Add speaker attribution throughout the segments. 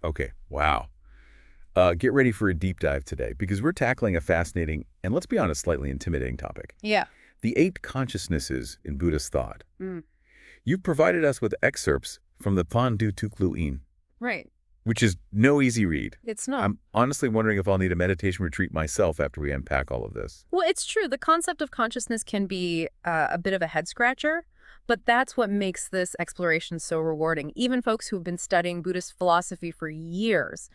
Speaker 1: Okay, wow. Get ready for a deep dive today because we're tackling a fascinating and, let's be honest, slightly intimidating topic.
Speaker 2: Yeah.
Speaker 1: The eight consciousnesses in Buddhist thought.
Speaker 2: Mm.
Speaker 1: You've provided us with excerpts from the Pandu Thukluin,
Speaker 2: Right.
Speaker 1: which is no easy read.
Speaker 2: It's not.
Speaker 1: I'm honestly wondering if I'll need a meditation retreat myself after we unpack all of this.
Speaker 2: Well, it's true. The concept of consciousness can be a bit of a head scratcher, but that's what makes this exploration so rewarding. Even folks who have been studying Buddhist philosophy for years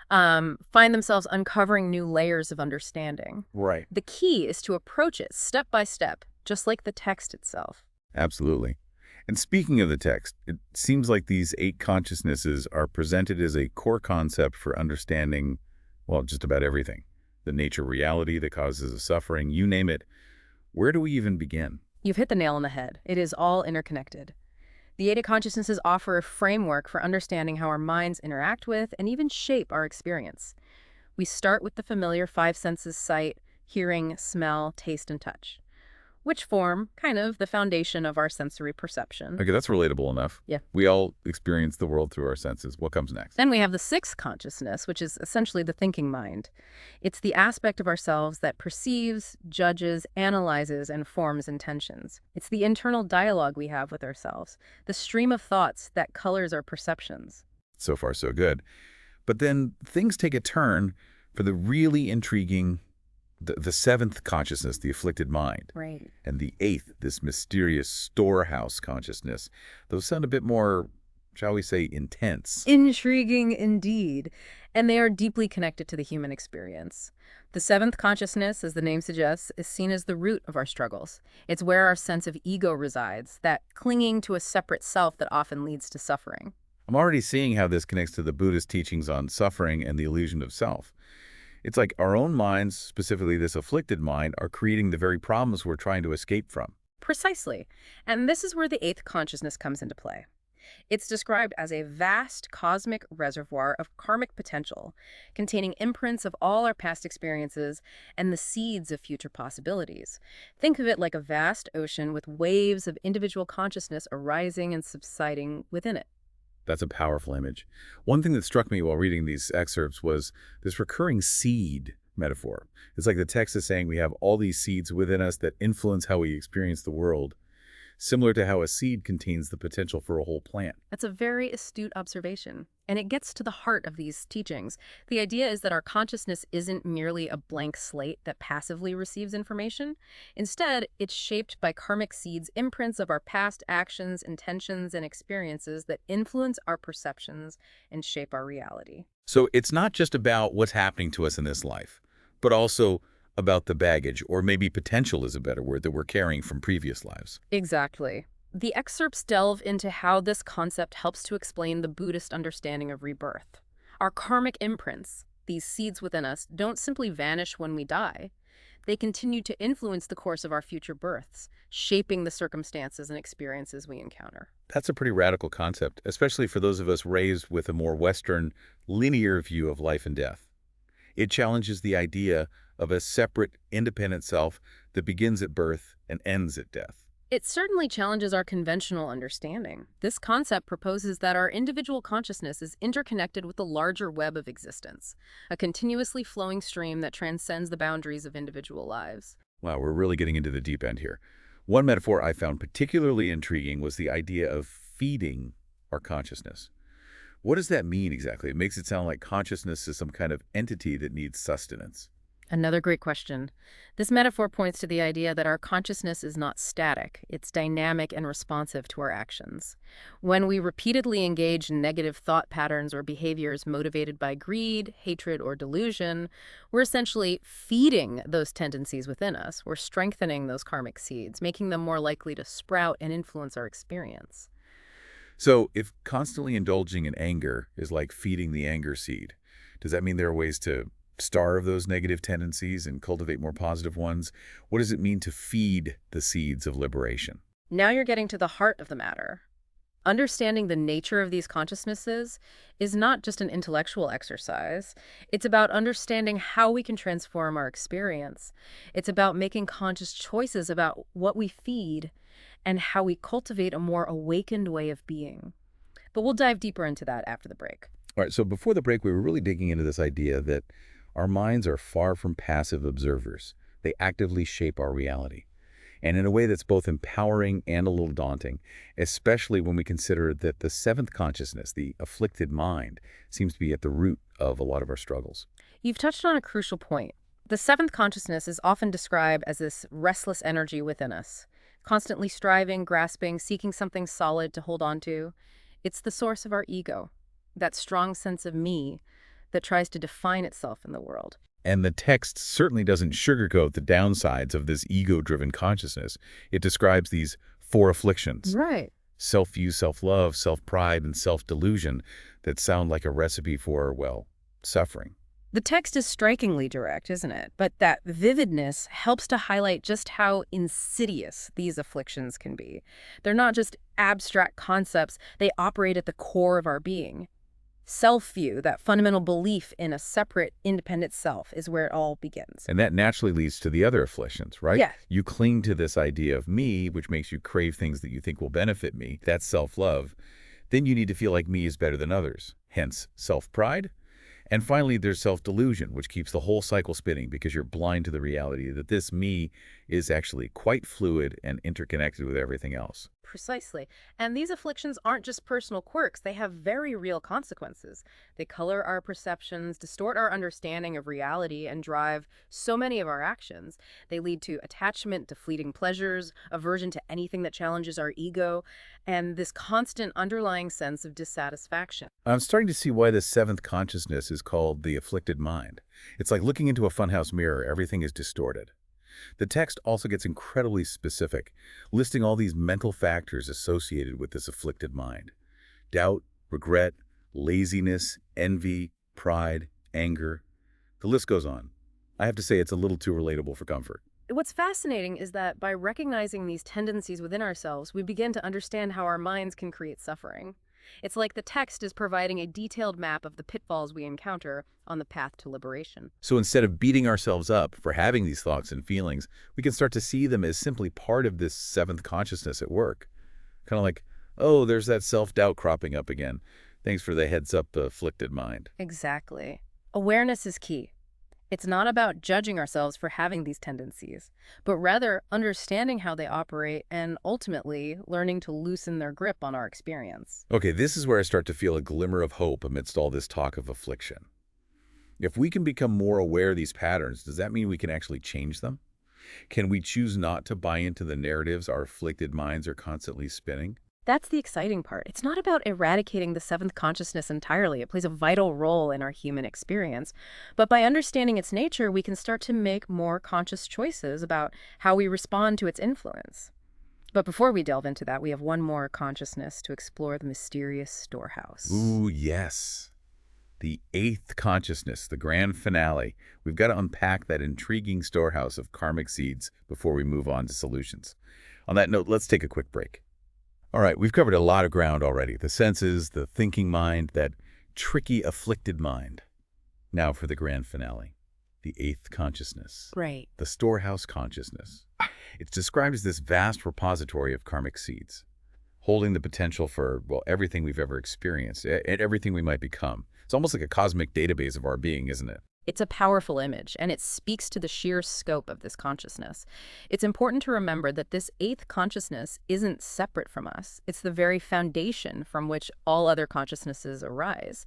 Speaker 2: find themselves uncovering new layers of understanding.
Speaker 1: Right.
Speaker 2: The key is to approach it step by step, just like the text itself.
Speaker 1: Absolutely. And speaking of the text, it seems like these eight consciousnesses are presented as a core concept for understanding, well, just about everything. The nature of reality, the causes of suffering, you name it. Where do we even begin?
Speaker 2: You've hit the nail on the head. It is all interconnected. The Eight Consciousnesses offer a framework for understanding how our minds interact with and even shape our experience. We start with the familiar five senses: sight, hearing, smell, taste, and touch, which form kind of the foundation of our sensory perception.
Speaker 1: Okay, that's relatable enough.
Speaker 2: Yeah.
Speaker 1: We all experience the world through our senses. What comes next?
Speaker 2: Then we have the sixth consciousness, which is essentially the thinking mind. It's the aspect of ourselves that perceives, judges, analyzes, and forms intentions. It's the internal dialogue we have with ourselves, the stream of thoughts that colors our perceptions.
Speaker 1: So far, so good. But then things take a turn for the really intriguing, the seventh consciousness, the afflicted mind.
Speaker 2: Right.
Speaker 1: And the eighth, this mysterious storehouse consciousness. Those sound a bit more, shall we say, intense.
Speaker 2: Intriguing indeed. And they are deeply connected to the human experience. The seventh consciousness, as the name suggests, is seen as the root of our struggles. It's where our sense of ego resides, that clinging to a separate self that often leads to suffering.
Speaker 1: I'm already seeing how this connects to the Buddhist teachings on suffering and the illusion of self. It's like our own minds, specifically this afflicted mind, are creating the very problems we're trying to escape from.
Speaker 2: Precisely. And this is where the eighth consciousness comes into play. It's described as a vast cosmic reservoir of karmic potential, containing imprints of all our past experiences and the seeds of future possibilities. Think of it like a vast ocean with waves of individual consciousness arising and subsiding within it.
Speaker 1: That's a powerful image. One thing that struck me while reading these excerpts was this recurring seed metaphor. It's like the text is saying we have all these seeds within us that influence how we experience the world, similar to how a seed contains the potential for a whole plant.
Speaker 2: That's a very astute observation, and it gets to the heart of these teachings. The idea is that our consciousness isn't merely a blank slate that passively receives information. Instead, it's shaped by karmic seeds, imprints of our past actions, intentions, and experiences that influence our perceptions and shape our reality.
Speaker 1: So it's not just about what's happening to us in this life, but also about the baggage, or maybe potential is a better word, that we're carrying from previous lives.
Speaker 2: Exactly. The excerpts delve into how this concept helps to explain the Buddhist understanding of rebirth. Our karmic imprints, these seeds within us, don't simply vanish when we die. They continue to influence the course of our future births, shaping the circumstances and experiences we encounter.
Speaker 1: That's a pretty radical concept, especially for those of us raised with a more Western, linear view of life and death. It challenges the idea of a separate, independent self that begins at birth and ends at death.
Speaker 2: It certainly challenges our conventional understanding. This concept proposes that our individual consciousness is interconnected with the larger web of existence, a continuously flowing stream that transcends the boundaries of individual lives.
Speaker 1: Wow, we're really getting into the deep end here. One metaphor I found particularly intriguing was the idea of feeding our consciousness. What does that mean exactly? It makes it sound like consciousness is some kind of entity that needs sustenance.
Speaker 2: Another great question. This metaphor points to the idea that our consciousness is not static. It's dynamic and responsive to our actions. When we repeatedly engage in negative thought patterns or behaviors motivated by greed, hatred, or delusion, we're essentially feeding those tendencies within us. We're strengthening those karmic seeds, making them more likely to sprout and influence our experience.
Speaker 1: So if constantly indulging in anger is like feeding the anger seed, does that mean there are ways to starve those negative tendencies and cultivate more positive ones? What does it mean to feed the seeds of liberation?
Speaker 2: Now you're getting to the heart of the matter. Understanding the nature of these consciousnesses is not just an intellectual exercise. It's about understanding how we can transform our experience. It's about making conscious choices about what we feed and how we cultivate a more awakened way of being. But we'll dive deeper into that after the break.
Speaker 1: All right, so before the break, we were really digging into this idea that our minds are far from passive observers. They actively shape our reality, and in a way that's both empowering and a little daunting, especially when we consider that the seventh consciousness, the afflicted mind, seems to be at the root of a lot of our struggles.
Speaker 2: You've touched on a crucial point. The seventh consciousness is often described as this restless energy within us, constantly striving, grasping, seeking something solid to hold on to. It's the source of our ego, that strong sense of me that tries to define itself in the world.
Speaker 1: And the text certainly doesn't sugarcoat the downsides of this ego-driven consciousness. It describes these four afflictions:
Speaker 2: Right.
Speaker 1: self-view, self-love, self-pride, and self-delusion, that sound like a recipe for, well, suffering.
Speaker 2: The text is strikingly direct, isn't it? But that vividness helps to highlight just how insidious these afflictions can be. They're not just abstract concepts, they operate at the core of our being. Self-view, that fundamental belief in a separate, independent self, is where it all begins.
Speaker 1: And that naturally leads to the other afflictions, right?
Speaker 2: Yeah.
Speaker 1: You cling to this idea of me, which makes you crave things that you think will benefit me. That's self-love. Then you need to feel like me is better than others, hence self-pride. And finally, there's self-delusion, which keeps the whole cycle spinning because you're blind to the reality that this me is actually quite fluid and interconnected with everything else.
Speaker 2: Precisely. And these afflictions aren't just personal quirks, they have very real consequences. They color our perceptions, distort our understanding of reality, and drive so many of our actions. They lead to attachment to fleeting pleasures, aversion to anything that challenges our ego, and this constant underlying sense of dissatisfaction.
Speaker 1: I'm starting to see why the seventh consciousness is called the afflicted mind. It's like looking into a funhouse mirror. Everything is distorted. The text also gets incredibly specific, listing all these mental factors associated with this afflicted mind: doubt, regret, laziness, envy, pride, anger. The list goes on. I have to say it's a little too relatable for comfort.
Speaker 2: What's fascinating is that by recognizing these tendencies within ourselves, we begin to understand how our minds can create suffering. It's like the text is providing a detailed map of the pitfalls we encounter on the path to liberation.
Speaker 1: So instead of beating ourselves up for having these thoughts and feelings, we can start to see them as simply part of this seventh consciousness at work. Kind of like, oh, there's that self-doubt cropping up again. Thanks for the heads up, afflicted mind.
Speaker 2: Exactly. Awareness is key. It's not about judging ourselves for having these tendencies, but rather understanding how they operate and ultimately learning to loosen their grip on our experience.
Speaker 1: Okay, this is where I start to feel a glimmer of hope amidst all this talk of affliction. If we can become more aware of these patterns, does that mean we can actually change them? Can we choose not to buy into the narratives our afflicted minds are constantly spinning?
Speaker 2: That's the exciting part. It's not about eradicating the seventh consciousness entirely. It plays a vital role in our human experience. But by understanding its nature, we can start to make more conscious choices about how we respond to its influence. But before we delve into that, we have one more consciousness to explore: the mysterious storehouse.
Speaker 1: Ooh, yes. The eighth consciousness, the grand finale. We've got to unpack that intriguing storehouse of karmic seeds before we move on to solutions. On that note, let's take a quick break. All right, we've covered a lot of ground already. The senses, the thinking mind, that tricky, afflicted mind. Now for the grand finale, the eighth consciousness.
Speaker 2: Right.
Speaker 1: The storehouse consciousness. It's described as this vast repository of karmic seeds, holding the potential for, well, everything we've ever experienced, and everything we might become. It's almost like a cosmic database of our being, isn't it?
Speaker 2: It's a powerful image, and it speaks to the sheer scope of this consciousness. It's important to remember that this eighth consciousness isn't separate from us. It's the very foundation from which all other consciousnesses arise.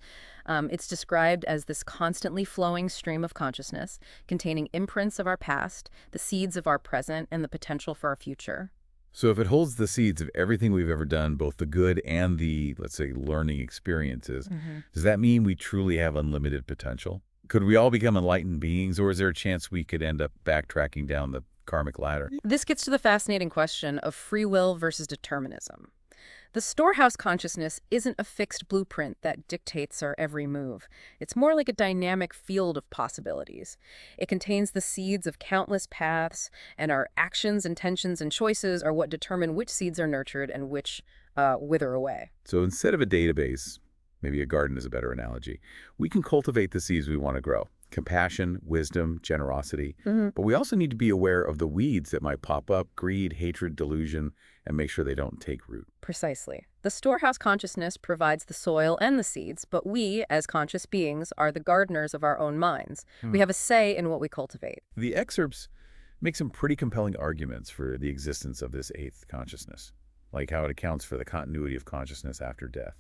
Speaker 2: It's described as this constantly flowing stream of consciousness, containing imprints of our past, the seeds of our present, and the potential for our future.
Speaker 1: So if it holds the seeds of everything we've ever done, both the good and the, let's say, learning experiences, does that mean we truly have unlimited potential? Could we all become enlightened beings, or is there a chance we could end up backtracking down the karmic ladder?
Speaker 2: This gets to the fascinating question of free will versus determinism. The storehouse consciousness isn't a fixed blueprint that dictates our every move. It's more like a dynamic field of possibilities. It contains the seeds of countless paths, and our actions, intentions, and choices are what determine which seeds are nurtured and which wither away.
Speaker 1: So instead of a database, maybe a garden is a better analogy, we can cultivate the seeds we want to grow. Compassion, wisdom, generosity.
Speaker 2: Hmm.
Speaker 1: But we also need to be aware of the weeds that might pop up, greed, hatred, delusion, and make sure they don't take root.
Speaker 2: Precisely. The storehouse consciousness provides the soil and the seeds, but we, as conscious beings, are the gardeners of our own minds. We have a say in what we cultivate.
Speaker 1: The excerpts make some pretty compelling arguments for the existence of this eighth consciousness, like how it accounts for the continuity of consciousness after death.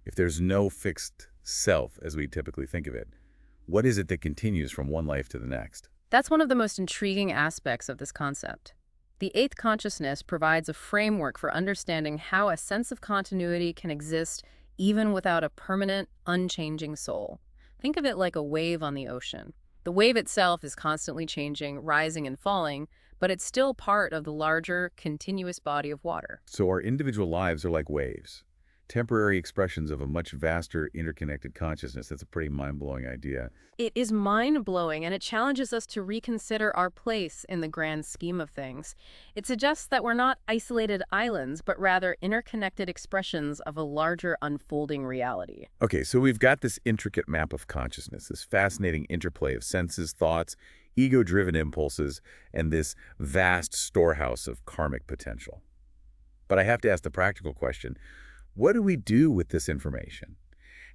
Speaker 1: If there's no fixed self, as we typically think of it, what is it that continues from one life to the next?
Speaker 2: That's one of the most intriguing aspects of this concept. The eighth consciousness provides a framework for understanding how a sense of continuity can exist even without a permanent, unchanging soul. Think of it like a wave on the ocean. The wave itself is constantly changing, rising and falling, but it's still part of the larger, continuous body of water.
Speaker 1: So our individual lives are like waves, temporary expressions of a much vaster, interconnected consciousness. That's a pretty mind-blowing idea.
Speaker 2: It is mind-blowing, and it challenges us to reconsider our place in the grand scheme of things. It suggests that we're not isolated islands, but rather interconnected expressions of a larger unfolding reality.
Speaker 1: Okay, so we've got this intricate map of consciousness, this fascinating interplay of senses, thoughts, ego-driven impulses, and this vast storehouse of karmic potential. But I have to ask the practical question, what do we do with this information?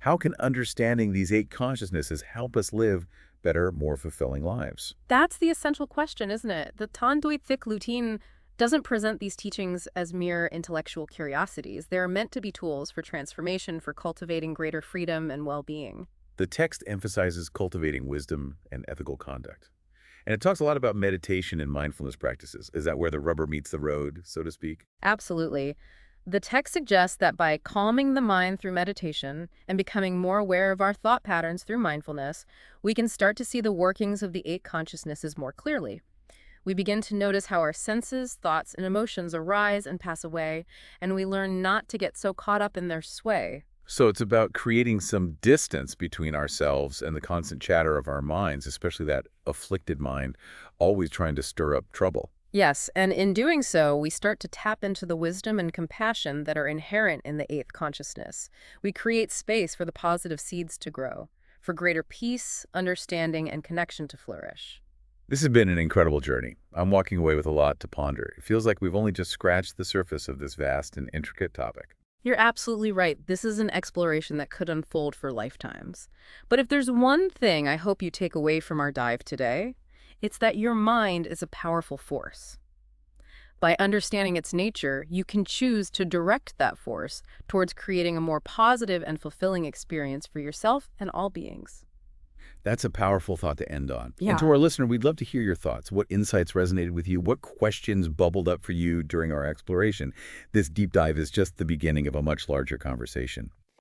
Speaker 1: How can understanding these eight consciousnesses help us live better, more fulfilling lives?
Speaker 2: That's the essential question, isn't it? The Pandu Thukluin doesn't present these teachings as mere intellectual curiosities. They're meant to be tools for transformation, for cultivating greater freedom and well-being.
Speaker 1: The text emphasizes cultivating wisdom and ethical conduct. And it talks a lot about meditation and mindfulness practices. Is that where the rubber meets the road, so to speak?
Speaker 2: Absolutely. The text suggests that by calming the mind through meditation and becoming more aware of our thought patterns through mindfulness, we can start to see the workings of the eight consciousnesses more clearly. We begin to notice how our senses, thoughts, and emotions arise and pass away, and we learn not to get so caught up in their sway.
Speaker 1: So it's about creating some distance between ourselves and the constant chatter of our minds, especially that afflicted mind, always trying to stir up trouble.
Speaker 2: Yes, and in doing so, we start to tap into the wisdom and compassion that are inherent in the eighth consciousness. We create space for the positive seeds to grow, for greater peace, understanding, and connection to flourish.
Speaker 1: This has been an incredible journey. I'm walking away with a lot to ponder. It feels like we've only just scratched the surface of this vast and intricate topic.
Speaker 2: You're absolutely right. This is an exploration that could unfold for lifetimes. But if there's one thing I hope you take away from our dive today, it's that your mind is a powerful force. By understanding its nature, you can choose to direct that force towards creating a more positive and fulfilling experience for yourself and all beings.
Speaker 1: That's a powerful thought to end on.
Speaker 2: Yeah.
Speaker 1: And to our listener, we'd love to hear your thoughts. What insights resonated with you? What questions bubbled up for you during our exploration? This deep dive is just the beginning of a much larger conversation.